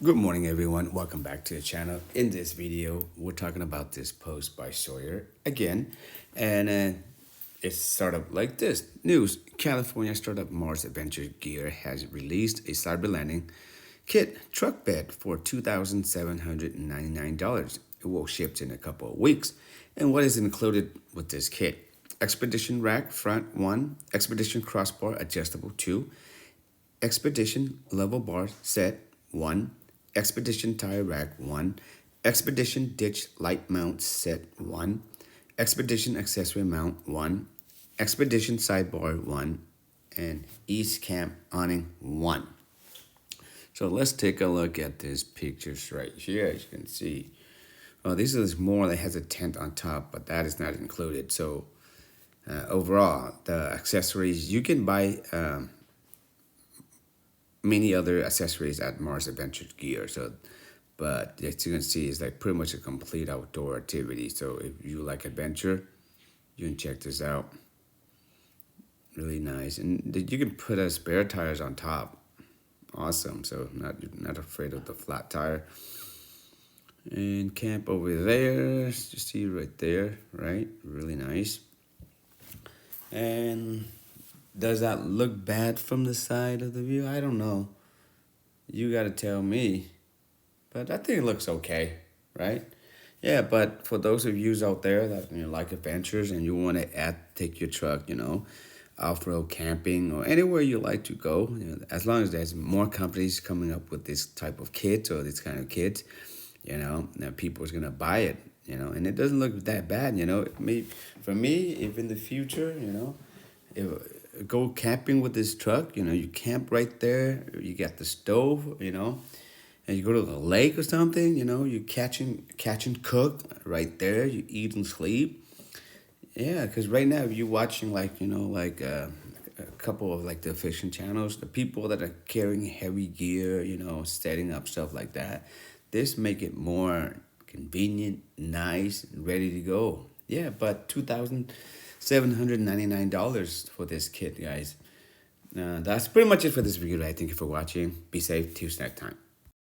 Good morning, everyone. Welcome back to the channel. In this video, we're talking about this post by Sawyer again, and it's startup like this. News: California startup Mars Adventure Gear has released a Cyberlanding Kit Truck Bed for $2,799. It will ship in a couple of weeks. And what is included with this kit? Expedition rack front 1, Expedition crossbar adjustable 2, Expedition level bar set 1, Expedition tire rack 1, Expedition ditch light mount set 1, Expedition accessory mount 1, Expedition sidebar 1, and East Camp awning 1. So let's take a look at these pictures right here. As you can see, well, this is more that has a tent on top, but that is not included. So overall, the accessories you can buy. Many other accessories at Mars Adventure Gear. So, but as you can see, it's like pretty much a complete outdoor activity. So if you like adventure, you can check this out. Really nice, and you can put spare tires on top. Awesome. So not afraid of the flat tire. And camp over there, you see right there, right? Really nice. And does that look bad from the side of the view? I don't know. You got to tell me. But I think it looks okay, right? Yeah, but for those of you out there that like adventures and you want to take your truck, off-road camping or anywhere you like to go, as long as there's more companies coming up with this type of kit or this kind of kit, that people's going to buy it, and it doesn't look that bad, For me, if in the future, if go camping with this truck, you camp right there, you got the stove, and you go to the lake or something, you catch and cook right there, you eat and sleep. Yeah, because right now if you're watching a couple of the fishing channels, the people that are carrying heavy gear, setting up stuff like that, this make it more convenient, nice, and ready to go. Yeah, but $2,799 for this kit, guys. That's pretty much it for this video. Thank you for watching. Be safe. Till next time.